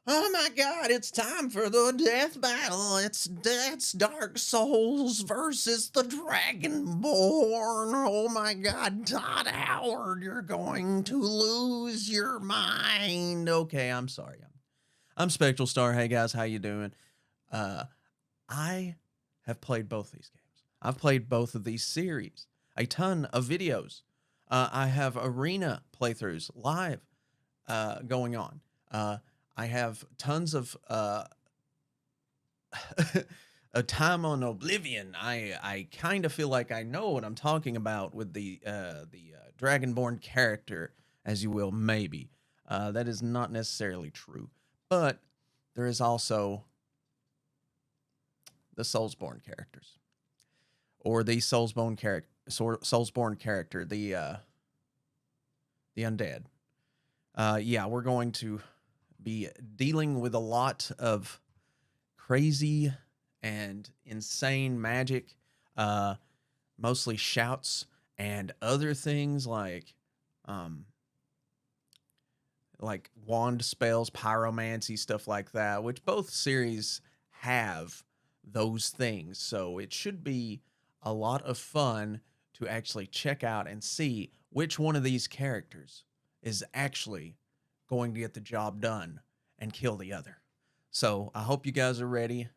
Oh my God, it's time for the death battle. It's Dark Souls versus the Dragonborn. Oh my God, Todd Howard, you're going to lose your mind. Okay, I'm sorry. I'm SpectralStar. Hey guys, how you doing? Uh, I have played both these games. I've played both of these series. A ton of videos. I have arena playthroughs live going on. I have tons of a time on Oblivion. I kind of feel like I know what I'm talking about with the Dragonborn character, as you will, maybe. That is not necessarily true, but there is also the Soulsborne characters, or the Soulsborne character, the Undead. Yeah, we're going to be dealing with a lot of crazy and insane magic, uh, mostly shouts and other things um, like wand spells, pyromancy, stuff like that, which both series have those things. So it should be a lot of fun to actually check out and see which one of these characters is actually going to get the job done and kill the other. So I hope you guys are ready.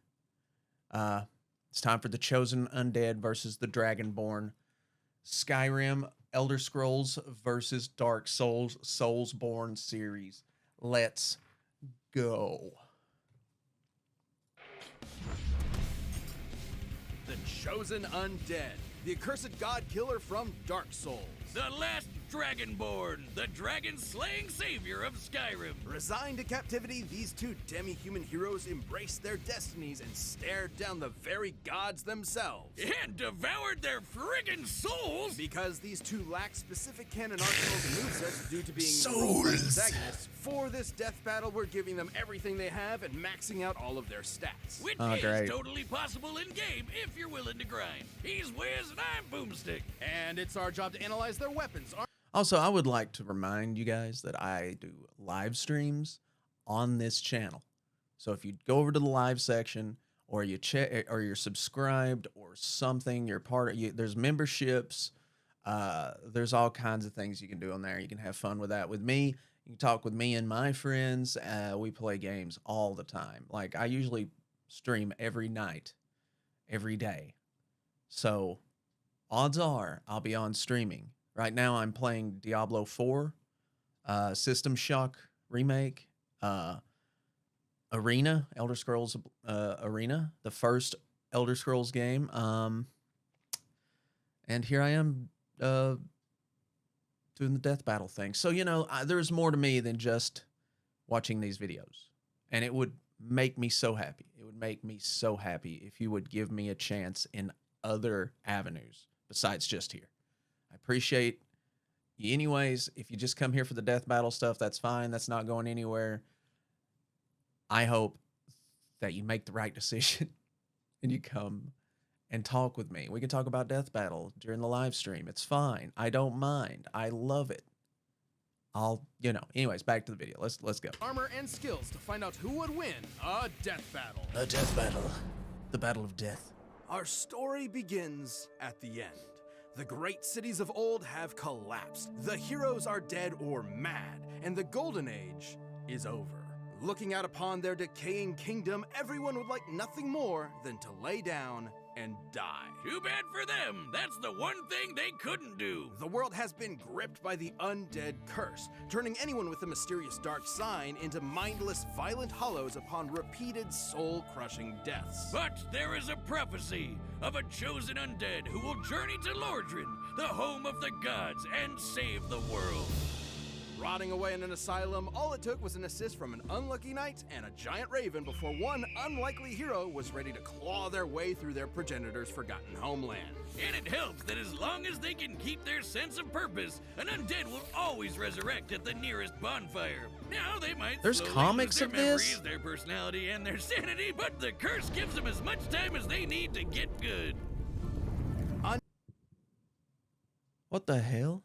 Uh, it's time for the Chosen Undead versus the Dragonborn. Skyrim, Elder Scrolls versus Dark Souls, Soulsborne series. Let's go. The Chosen Undead, the accursed god killer from Dark Souls. The last Dragonborn, the dragon-slaying savior of Skyrim. Resigned to captivity, these two demi-human heroes embraced their destinies and stared down the very gods themselves. And devoured their friggin' souls! Because these two lack specific canon arsenals and movesets due to being Souls. antagonists, for this death battle, we're giving them everything they have and maxing out all of their stats. Which Oh, is great. totally possible in-game if you're willing to grind. He's Wiz and I'm Boomstick. And it's our job to analyze their weapons. Also, I would like to remind you guys that I do live streams on this channel. So if you go over to the live section, or you check, or you're subscribed, or something, you're part of. There's memberships. There's all kinds of things you can do on there. You can have fun with that. With me, you can talk with me and my friends. We play games all the time. Like I usually stream every night, every day. So odds are I'll be on streaming. Right now I'm playing Diablo 4, System Shock Remake, Arena, Elder Scrolls Arena, the first Elder Scrolls game. And here I am doing the death battle thing. So, there's more to me than just watching these videos. And it would make me so happy. It would make me so happy if you would give me a chance in other avenues besides just here. I appreciate you anyways. If you just come here for the death battle stuff, that's fine. That's not going anywhere. I hope that you make the right decision and you come and talk with me. We can talk about death battle during the live stream. It's fine. I don't mind. I love it. Anyways, back to the video. Let's go. Armor and skills to find out who would win a death battle. A death battle. The battle of death. Our story begins at the end. The great cities of old have collapsed. The heroes are dead or mad, and the Golden Age is over. Looking out upon their decaying kingdom, everyone would like nothing more than to lay down and die. Too bad for them. That's the one thing they couldn't do. The world has been gripped by the undead curse, turning anyone with a mysterious dark sign into mindless, violent hollows upon repeated soul-crushing deaths. But there is a prophecy of a chosen undead who will journey to Lordran, the home of the gods, and save the world. Rotting away in an asylum, all it took was an assist from an unlucky knight and a giant raven before one unlikely hero was ready to claw their way through their progenitor's forgotten homeland. And it helps that as long as they can keep their sense of purpose, an undead will always resurrect at the nearest bonfire. Now they might There's slowly comics lose of their this? memories, their personality, and their sanity, but the curse gives them as much time as they need to get good. What the hell?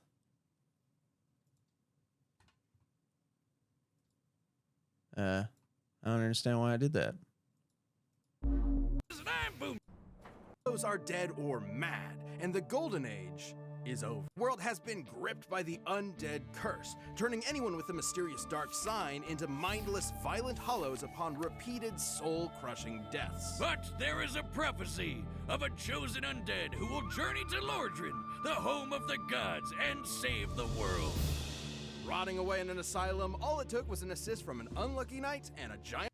I don't understand why I did that. Heroes are dead or mad, and the Golden Age is over. The world has been gripped by the Undead curse, turning anyone with a mysterious dark sign into mindless, violent hollows upon repeated soul-crushing deaths. But there is a prophecy of a chosen undead who will journey to Lordran, the home of the gods, and save the world. Rotting away in an asylum, all it took was an assist from an unlucky knight and a giant...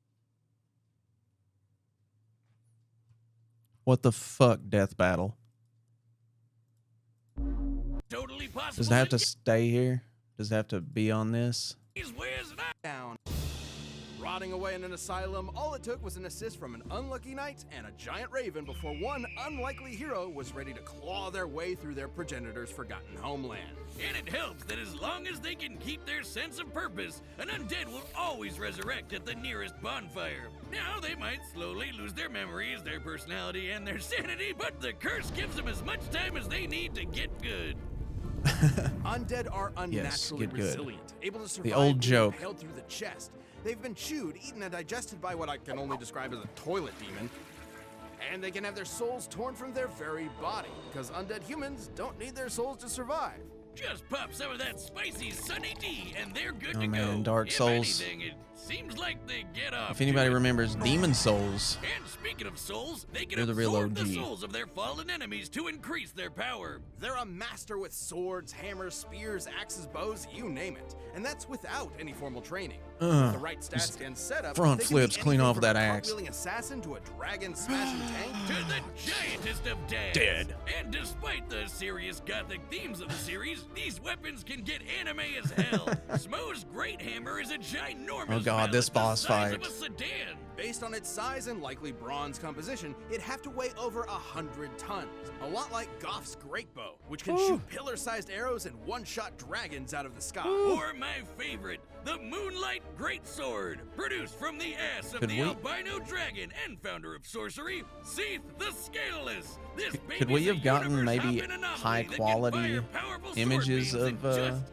What the fuck, Death Battle? Totally possible. Does it have to stay here? Does it have to be on this? down. Rotting away in an asylum, all it took was an assist from an unlucky knight and a giant raven before one unlikely hero was ready to claw their way through their progenitor's forgotten homeland. And it helps that as long as they can keep their sense of purpose, an undead will always resurrect at the nearest bonfire. Now, they might slowly lose their memories, their personality, and their sanity, but the curse gives them as much time as they need to get good. Undead are unnaturally get good. resilient, able to survive The old being joke. impaled through the chest. They've been chewed, eaten, and digested by what I can only describe as a toilet demon. And they can have their souls torn from their very body, because undead humans don't need their souls to survive. Just pop some of that spicy Sunny D, and they're good Oh, to man, go. Dark If Souls. anything, it seems like they get off. If anybody to it. remembers Demon Souls, And speaking of souls, they can They're the real absorb the OG. souls of their fallen enemies to increase their power. They're a master with swords, hammers, spears, axes, bows, you name it. And that's without any formal training. With the right stats and setup, front they can flips be clean anything off from that a axe. cartwheeling assassin to a dragon smashing tank. To the giantest of dads. Dead. And despite the serious gothic themes of the series, these weapons can get anime as hell. Smo's great hammer is a ginormous Oh god, mallet this the boss size fight. of a sedan. Based on its size and likely bronze composition, it'd have to weigh over 100 tons. A lot like Goff's great bow, which can shoot pillar-sized arrows and one-shot dragons out of the sky. Or my favorite, the Moonlight Greatsword, produced from the ass of Could the we- albino dragon and founder of sorcery, Seath the Scaleless. This could we baby's a have gotten maybe universe-hopping anomaly high that can quality fire powerful sword images beams of and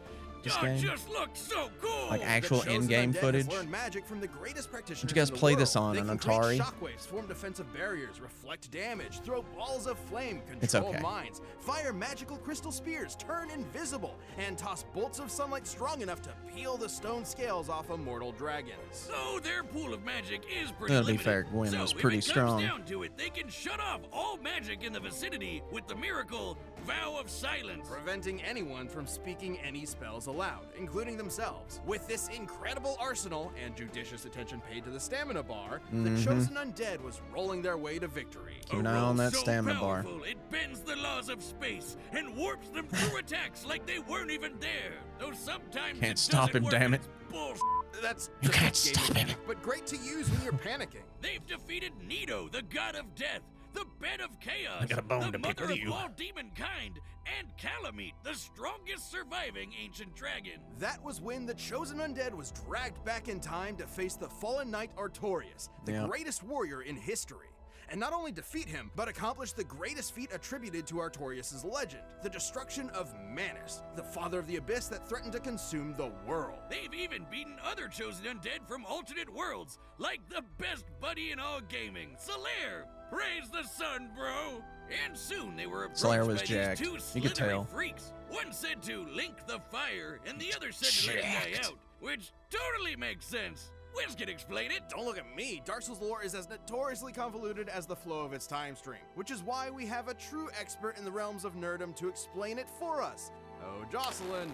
this Oh, game? just looks so cool. Like actual The chosen in-game undead footage? has learned magic from the greatest practitioners Did you guys in the play world. this on They an can create Atari? shockwaves, form defensive barriers, reflect damage, throw balls of flame, It's control okay. mines, fire magical crystal spears, turn invisible, and toss bolts of sunlight strong enough to peel the stone scales off of mortal dragons. So their pool of magic is pretty To be limited. fair, Gwen so was if pretty it comes strong. down to it, they can shut off all magic in the vicinity with the miracle Vow of Silence. Preventing anyone from speaking any spells aloud, including themselves. With this incredible arsenal and judicious attention paid to the stamina bar, the chosen undead was rolling their way to victory. Keep an eye on that so stamina bar. powerful, it bends the laws of space and warps them through attacks like they weren't even there. Though sometimes Can't it stop doesn't him, work, damn it. it's bullshit. That's You just can't gaming stop him. speak, but great to use when you're panicking. They've defeated Nido, the god of death, the bed of chaos, I got a bone the to pick mother with of you. all demonkind, and Calamite, the strongest surviving ancient dragon. That was when the chosen undead was dragged back in time to face the fallen knight Artorias, the Yeah. greatest warrior in history. And not only defeat him, but accomplish the greatest feat attributed to Artorias' legend, the destruction of Manus, the father of the abyss that threatened to consume the world. They've even beaten other chosen undead from alternate worlds, like the best buddy in all gaming, Solaire. Praise the sun, bro. And soon they were approached Solaire was by jacked. these two You slithery could tell. freaks. One said to link the fire, and the other said to let him die Jacked. out, which totally makes sense. Wiz can explain it. Don't look at me. Dark Souls lore is as notoriously convoluted as the flow of its time stream, which is why we have a true expert in the realms of nerdom to explain it for us. Oh, Jocelyn.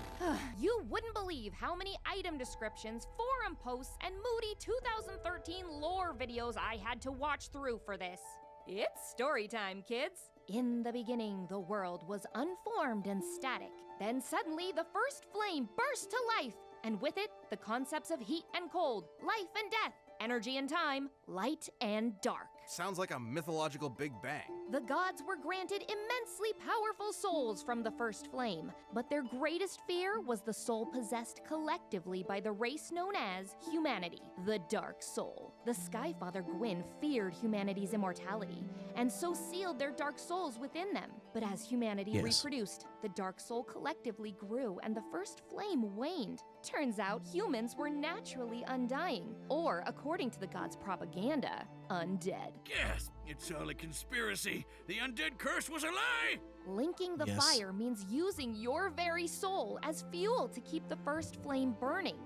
You wouldn't believe how many item descriptions, forum posts, and moody 2013 lore videos I had to watch through for this. It's story time, kids. In the beginning, the world was unformed and static. Then suddenly, the first flame burst to life, and with it, the concepts of heat and cold, life and death, energy and time, light and dark. Sounds like a mythological Big Bang. The gods were granted immensely powerful souls from the first flame, but their greatest fear was the soul possessed collectively by the race known as humanity, the Dark Soul. The Skyfather Gwyn feared humanity's immortality, and so sealed their dark souls within them. But as humanity Yes. reproduced, the Dark Soul collectively grew and the first flame waned. Turns out humans were naturally undying, or according to the gods' propaganda, undead. Gasp! It's all a conspiracy. The undead curse was a lie! Linking the Yes. fire means using your very soul as fuel to keep the first flame burning.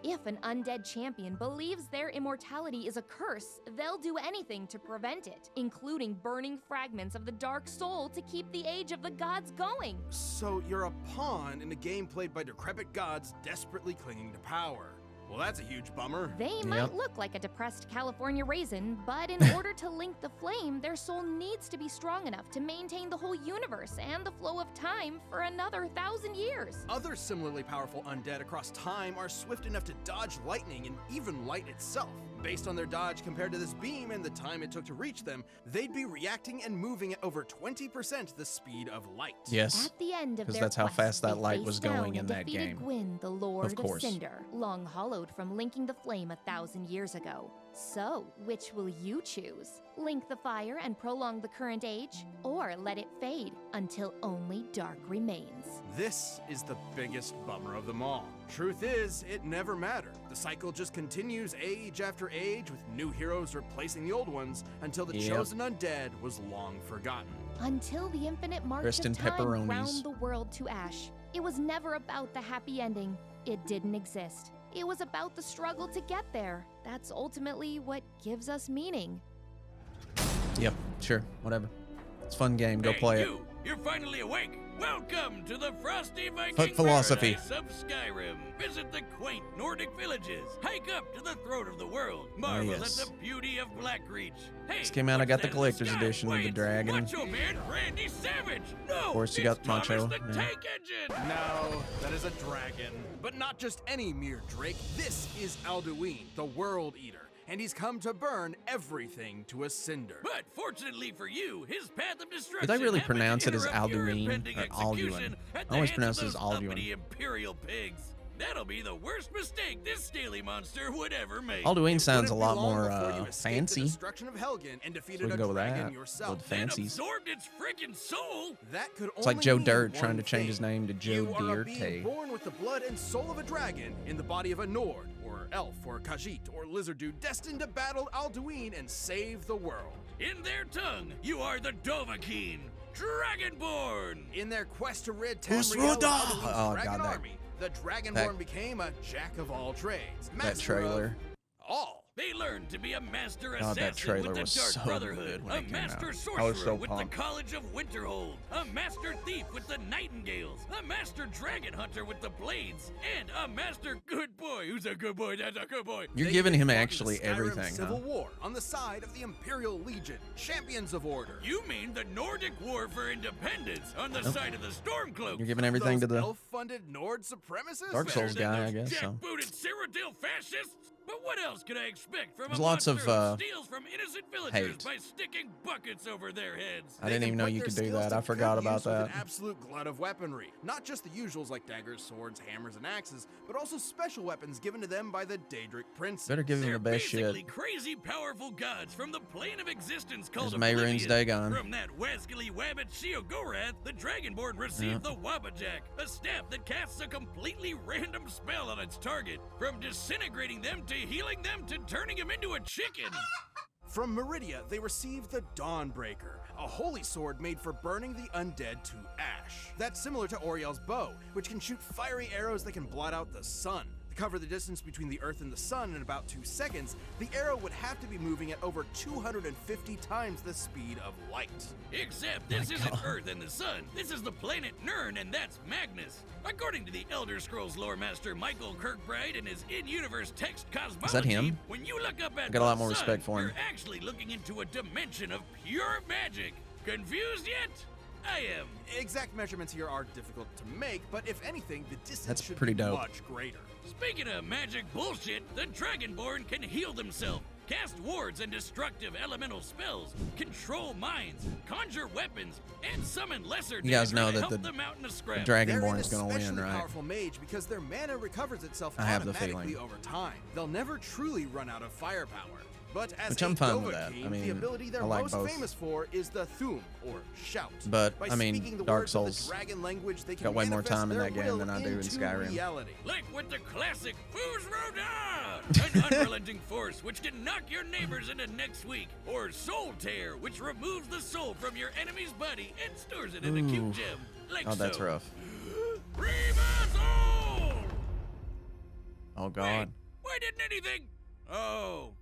If an undead champion believes their immortality is a curse, they'll do anything to prevent it, including burning fragments of the dark soul to keep the age of the gods going. So you're a pawn in a game played by decrepit gods desperately clinging to power. Well, that's a huge bummer. They might Yep. look like a depressed California raisin, but in order to link the flame, their soul needs to be strong enough to maintain the whole universe and the flow of time for another 1,000 years. Other similarly powerful undead across time are swift enough to dodge lightning and even light itself. Based on their dodge compared to this beam and the time it took to reach them, they'd be reacting and moving at over 20% the speed of light. Yes. At the end of 'Cause their that's how quest, fast that they light faced was down going in and that defeated game. Gwyn, the Lord of course. Cinder, long hollowed from linking the flame 1,000 years ago. So, which will you choose? Link the fire and prolong the current age, or let it fade until only dark remains? This is the biggest bummer of them all. Truth is, it never mattered. The cycle just continues age after age with new heroes replacing the old ones until the Yep. chosen undead was long forgotten. Until the infinite march Kristen of time Pepperonis. ground the world to ash. It was never about the happy ending. It didn't exist. It was about the struggle to get there. That's ultimately what gives us meaning. Yep. Sure. Whatever. It's a fun game. Go Hey, play it. You're finally awake. Welcome to the frosty Viking Foot philosophy. paradise of Skyrim. Visit the quaint Nordic villages. Hike up to the throne of the world. Marvel yes. at the beauty of Blackreach. Hey, This came out, I what's got the that in collector's sky? edition of the Wait, Dragon. Macho Man Randy Savage. No, Of course, you it's got Macho, Thomas the yeah. Tank Engine. No, that is a dragon. But not just any mere drake. This is Alduin, the World Eater, and he's come to burn everything to a cinder. But fortunately for you, his path of destruction. Did I really happened to pronounce it as interrupt your Alduin impending or execution Alduin? at I always the pronounce hands it of as those Alduin. uppity imperial pigs. That'll be the worst mistake this scaly monster would ever make. Alduin sounds a Wouldn't lot be long more before you escaped fancy. The destruction of Helgen and defeated we can a go with dragon that. yourself. With And fancies. absorbed its freaking soul. That could It's like only Joe mean Dirt one trying to change thing. his name to Joe You are a being Dirt. born with the blood and soul of a dragon in the body of a Nord, or elf, or Khajiit, or lizard dude destined to battle Alduin and save the world. In their tongue, you are the Dovahkiin, Dragonborn. In their quest to rid Usroda! Tamriel of Alduin's Oh, dragon God, that- army, the Dragonborn that- became a jack of all trades. That master trailer. of all. They learned to be a master God, that assassin trailer with the was Dark so Brotherhood, good when a it came master out. I was sorcerer so with pumped. the College of Winterhold, a master thief with the Nightingales, a master dragon hunter with the Blades, and a master good boy. Who's a good boy? That's a good boy. You're They giving even him fought in the actually Skyrim everything, Civil huh? War on the side of the Imperial Legion, champions of order. You mean the Nordic War for Independence on the Nope. side of the Stormcloak? You're giving everything to Those the elf-funded Nord supremacists? Dark Souls Better than guy, I those guess. So jackbooted Cyrodiil fascists? But what else could I expect from There's a lots of, monster who steals from innocent villagers hate. by sticking buckets over their heads? I didn't even know you could do that. I forgot about An that. absolute glut of weaponry, not just the usuals like daggers, swords, hammers, and axes, but also special weapons given to them by the Daedric Prince. Better give him They're the best basically shit. crazy powerful gods from the plane of existence called There's Mayrune's Oblivion. Dagon. From that wascally wabbit Sheogorath, the Dragonborn received the Wabbajack, a staff that casts a completely random spell on its target. From disintegrating them to healing them to turning them into a chicken. From Meridia, they received the Dawnbreaker, a holy sword made for burning the undead to ash. That's similar to Oriel's bow, which can shoot fiery arrows that can blot out the sun. To cover the distance between the Earth and the Sun in about 2 seconds, the arrow would have to be moving at over 250 times the speed of light. Except this isn't Earth and the Sun. This is the planet Nirn, and that's Magnus. According to the Elder Scrolls lore master Michael Kirkbride and his in-universe text cosmology, him? when you look up at got a lot the more sun, respect for him. you're actually looking into a dimension of pure magic. Confused yet? I am. Exact measurements here are difficult to make, but if anything, the distance That's should pretty be dope. much greater. Speaking of magic bullshit, the Dragonborn can heal themselves, cast wards and destructive elemental spells, control minds, conjure weapons, and summon lesser You guys danger know to that help the them out in a scrap. They're an Dragonborn's gonna win, especially right? powerful mage because their mana recovers itself I have the automatically feeling. over time. They'll never truly run out of firepower. But as Which a I'm fine with that. Dovahkiin, I mean, the ability they're I like most both. famous for is the Thum, or shout. But, By I mean, speaking the Dark words of the Souls dragon language, they can got way more manifest time in their that game will than I do in into Skyrim. reality. Like with the classic Foos Roda, an unrelenting force which can knock your neighbors into next week, or Soul Tear, which removes the soul from your enemy's body and stores it in a cube Ooh. gem. Like Oh, that's so. rough. Riva Soul! Oh, Wait, God. why didn't anything? Oh.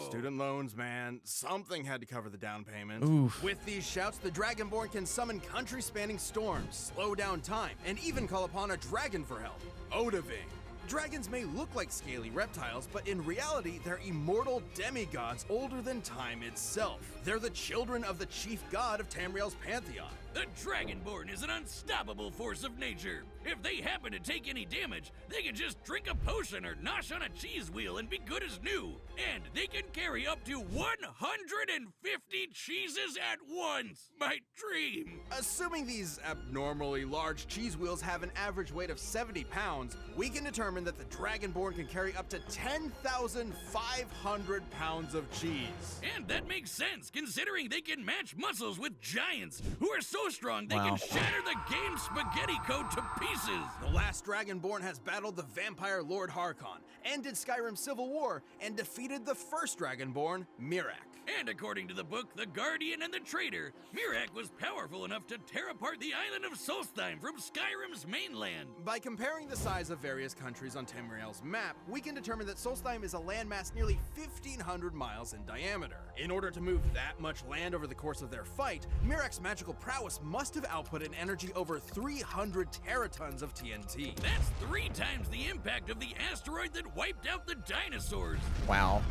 Student loans, man. Something had to cover the down payment. Oof. With these shouts, the Dragonborn can summon country-spanning storms, slow down time, and even call upon a dragon for help. Odahviing. Dragons may look like scaly reptiles, but in reality, they're immortal demigods older than time itself. They're the children of the chief god of Tamriel's pantheon. The Dragonborn is an unstoppable force of nature. If they happen to take any damage, they can just drink a potion or nosh on a cheese wheel and be good as new. And they can carry up to 150 cheeses at once. My dream. Assuming these abnormally large cheese wheels have an average weight of 70 pounds, we can determine that the Dragonborn can carry up to 10,500 pounds of cheese. And that makes sense, considering they can match muscles with giants who are so strong they Wow. can shatter the game's spaghetti code to pieces. The last Dragonborn has battled the vampire Lord Harkon, ended Skyrim's civil war, and defeated the first Dragonborn, Miraak. And according to the book, The Guardian and the Traitor, Miraak was powerful enough to tear apart the island of Solstheim from Skyrim's mainland. By comparing the size of various countries on Tamriel's map, we can determine that Solstheim is a landmass nearly 1,500 miles in diameter. In order to move that much land over the course of their fight, Miraak's magical prowess must have output an energy over 300 teratons of TNT. That's 3 times the impact of the asteroid that wiped out the dinosaurs. Wow.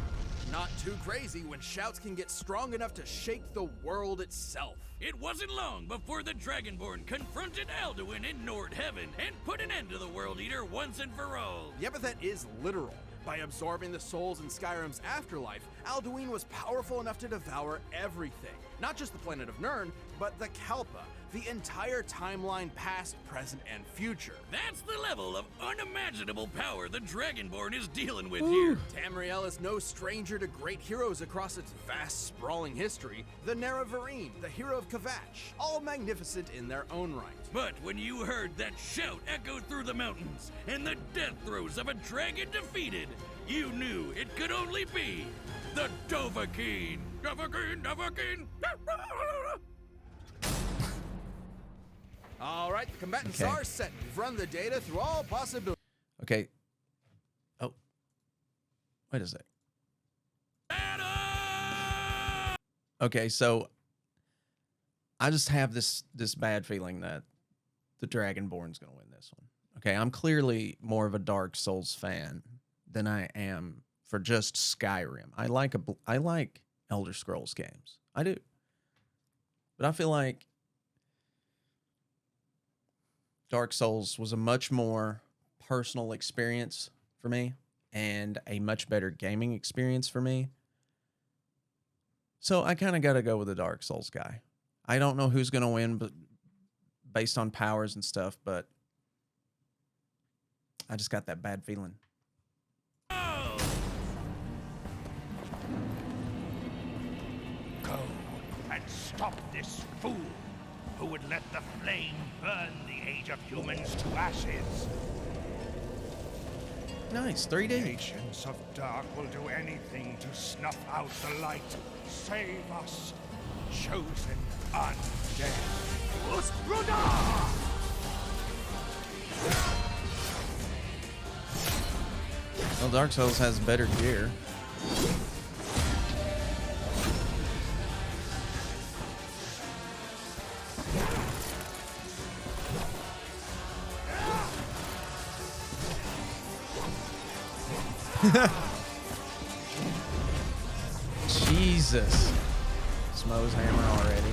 Not too crazy when shouts can get strong enough to shake the world itself. It wasn't long before the Dragonborn confronted Alduin in Nord Heaven and put an end to the World Eater once and for all. The epithet is literal. By absorbing the souls in Skyrim's afterlife, Alduin was powerful enough to devour everything. Not just the planet of Nirn, but the Kalpa, the entire timeline past, present, and future. That's the level of unimaginable power the Dragonborn is dealing with here. Tamriel is no stranger to great heroes across its vast, sprawling history. The Nerevarine, the hero of Kvatch, all magnificent in their own right. But when you heard that shout echo through the mountains and the death throes of a dragon defeated, you knew it could only be the Dovahkiin. Dovahkiin, Dovahkiin. All right, the combatants Okay. are set. We've run the data through all possibilities. Okay. Oh. Wait a sec. Okay, so I just have this bad feeling that the Dragonborn's going to win this one. Okay, I'm clearly more of a Dark Souls fan than I am for just Skyrim. I like Elder Scrolls games. I do. But I feel like Dark Souls was a much more personal experience for me and a much better gaming experience for me. So I kind of got to go with the Dark Souls guy. I don't know who's going to win, but based on powers and stuff, but I just got that bad feeling. Go and stop this fool who would let the flame burn the age of humans to ashes. Nice, 3D. Agents of Dark will do anything to snuff out the light. Save us, chosen undead. Usruda! Well, Dark Souls has better gear. Jesus. Smo's hammer already.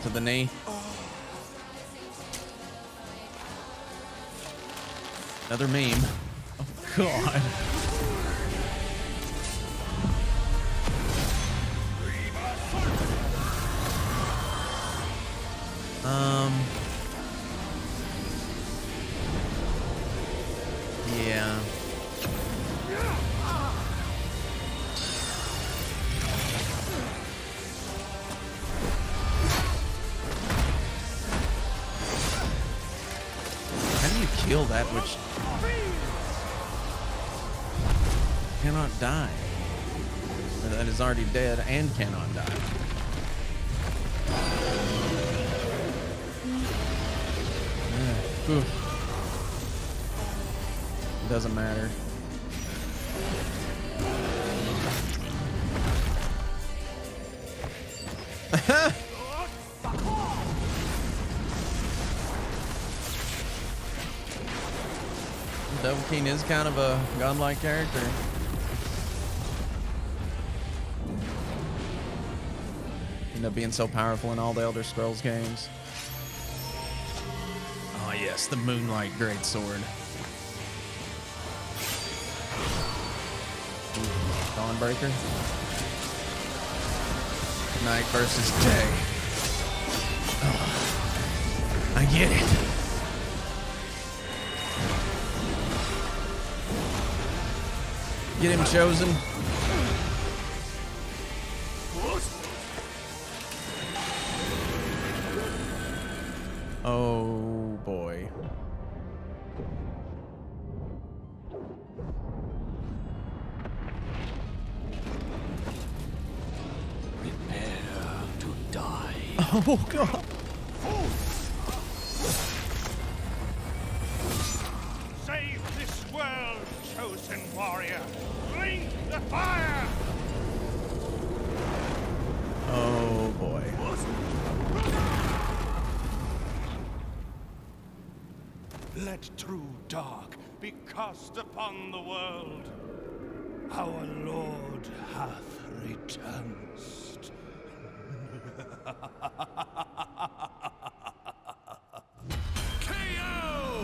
To the knee. Another meme. Oh, God. kill that which cannot die? Or that is already dead and cannot die. Oof. Doesn't matter. Devil King is kind of a godlike character. End up being so powerful in all the Elder Scrolls games. Oh yes, the Moonlight Greatsword. Dawnbreaker. Night versus day. Oh, I get it. Get him, Chosen. Oh boy. Prepare to die. Oh god. Save this world, chosen warrior. Bring the fire! Oh boy. Let true dark be cast upon the world. Our Lord hath returned.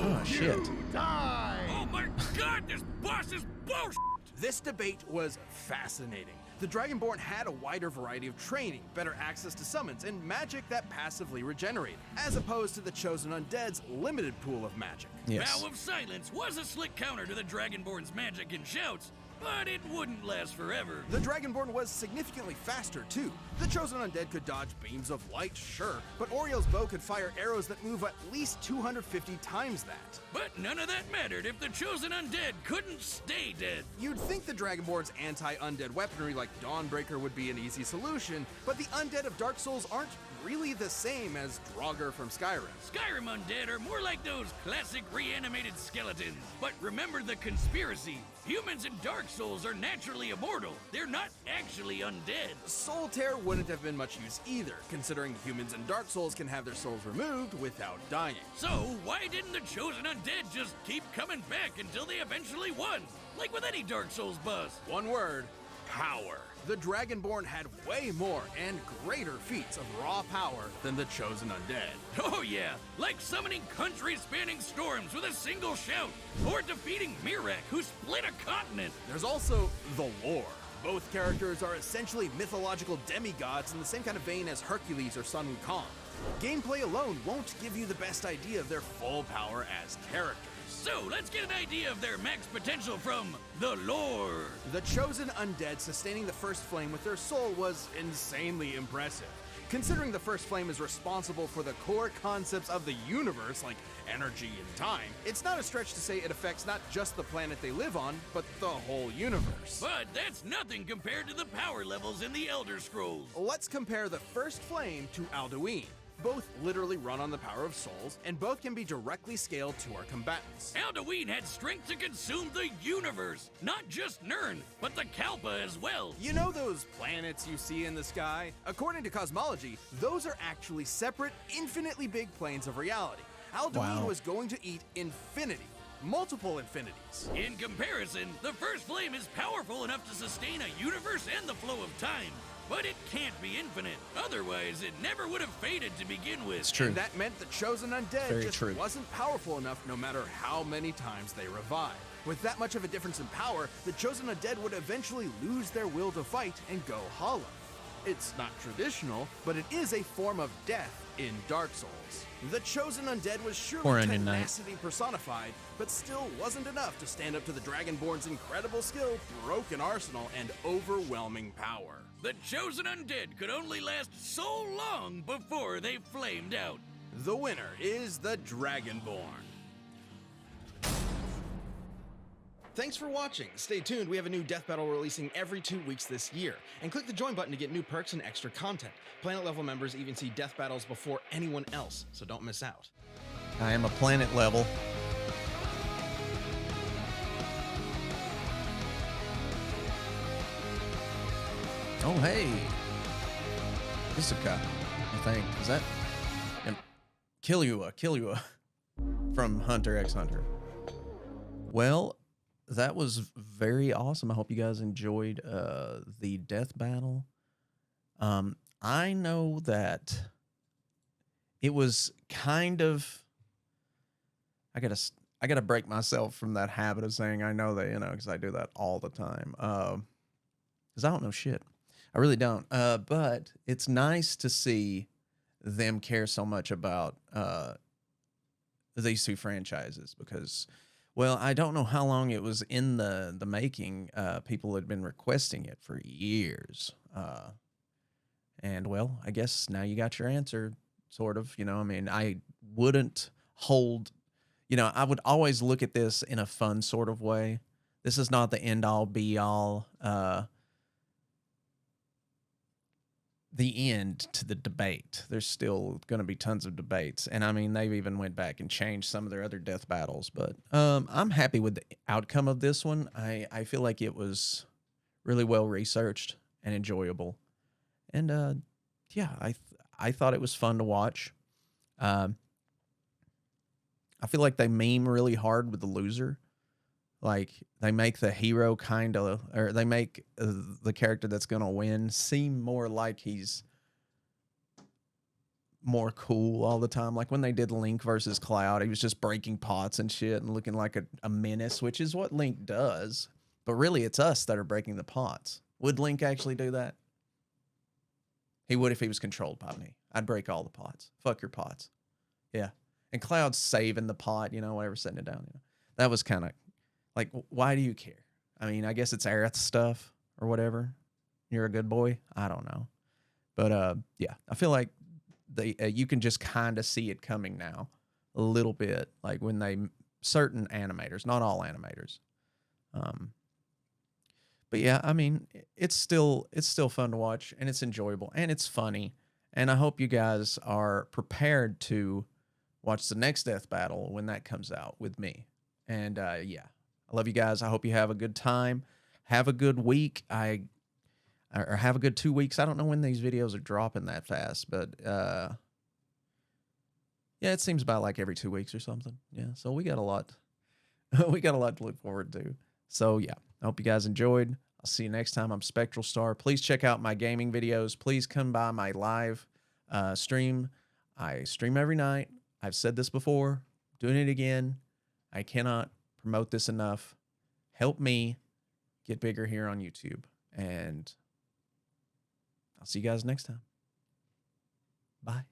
Oh shit. Oh my god, this boss is bullshit! This debate was fascinating. The Dragonborn had a wider variety of training, better access to summons, and magic that passively regenerated, as opposed to the Chosen Undead's limited pool of magic. Yes. Vow of Silence was a slick counter to the Dragonborn's magic and shouts, but it wouldn't last forever. The Dragonborn was significantly faster, too. The Chosen Undead could dodge beams of light, sure, but Oriel's bow could fire arrows that move at least 250 times that. But none of that mattered if the Chosen Undead couldn't stay dead. You'd think the Dragonborn's anti-undead weaponry like Dawnbreaker would be an easy solution, but the undead of Dark Souls aren't really the same as Draugr from Skyrim. Skyrim Undead are more like those classic reanimated skeletons. But remember the conspiracy. Humans in Dark Souls are naturally immortal. They're not actually undead. Soul Tear wouldn't have been much use either, considering humans in Dark Souls can have their souls removed without dying. So, why didn't the Chosen Undead just keep coming back until they eventually won? Like with any Dark Souls boss. One word, power. The Dragonborn had way more and greater feats of raw power than the Chosen Undead. Oh yeah, like summoning country-spanning storms with a single shout, or defeating Mirak, who split a continent. There's also the lore. Both characters are essentially mythological demigods in the same kind of vein as Hercules or Sun Wukong. Gameplay alone won't give you the best idea of their full power as characters. So, let's get an idea of their max potential from the lore. The Chosen Undead sustaining the First Flame with their soul was insanely impressive. Considering the First Flame is responsible for the core concepts of the universe, like energy and time, it's not a stretch to say it affects not just the planet they live on, but the whole universe. But that's nothing compared to the power levels in the Elder Scrolls. Let's compare the First Flame to Alduin. Both literally run on the power of souls, and both can be directly scaled to our combatants. Alduin had strength to consume the universe, not just Nirn, but the Kalpa as well. You know those planets you see in the sky? According to cosmology, those are actually separate, infinitely big planes of reality. Alduin was going to eat infinity. Multiple infinities. In comparison, the First Flame is powerful enough to sustain a universe and the flow of time. But it can't be infinite. Otherwise, it never would have faded to begin with. It's true. And that meant the Chosen Undead wasn't powerful enough no matter how many times they revived. With that much of a difference in power, the Chosen Undead would eventually lose their will to fight and go hollow. It's not traditional, but it is a form of death in Dark Souls. The Chosen Undead was surely tenacity personified, but still wasn't enough to stand up to the Dragonborn's incredible skill, broken arsenal, and overwhelming power. The Chosen Undead could only last so long before they flamed out. The winner is the Dragonborn. Thanks for watching. Stay tuned, we have a new Death Battle releasing every 2 weeks this year. And click the join button to get new perks and extra content. Planet level members even see Death Battles before anyone else, so don't miss out. I am a planet level. Oh, hey. Isuka, I think. Is that? Yep. Killua from Hunter x Hunter. Well, that was very awesome. I hope you guys enjoyed the death battle. I know that it was kind of... I gotta break myself from that habit of saying I know that, because I do that all the time. Because I don't know shit. I really don't. But it's nice to see them care so much about these two franchises because, well, I don't know how long it was in the making. People had been requesting it for years. And, well, I guess now you got your answer, sort of. I mean, I wouldn't hold... I would always look at this in a fun sort of way. This is not the end-all, be-all, the end to the debate. There's still going to be tons of debates. And, I mean, they've even went back and changed some of their other death battles. But I'm happy with the outcome of this one. I feel like it was really well-researched and enjoyable. And, yeah, I thought it was fun to watch. I feel like they meme really hard with the loser. Like, they make the hero or they make the character that's going to win seem more like he's more cool all the time. Like when they did Link versus Cloud, he was just breaking pots and shit and looking like a menace, which is what Link does. But really, it's us that are breaking the pots. Would Link actually do that? He would if he was controlled by me. I'd break all the pots. Fuck your pots. Yeah. And Cloud's saving the pot, whatever, setting it down. That was kind of like, why do you care? I mean, I guess it's Aerith stuff or whatever. You're a good boy. I don't know. But, yeah, I feel like you can just kind of see it coming now a little bit. Like when certain animators, not all animators. But yeah, I mean, it's still fun to watch and it's enjoyable and it's funny. And I hope you guys are prepared to watch the next death battle when that comes out with me. And yeah, I love you guys. I hope you have a good time. Have a good week. Or have a good 2 weeks. I don't know when these videos are dropping that fast, but yeah, it seems about like every 2 weeks or something. Yeah, so we got a lot. We got a lot to look forward to. So yeah, I hope you guys enjoyed. I'll see you next time. I'm SpectralStar. Please check out my gaming videos. Please come by my live stream. I stream every night. I've said this before, doing it again. I cannot promote this enough. Help me get bigger here on YouTube. And I'll see you guys next time. Bye.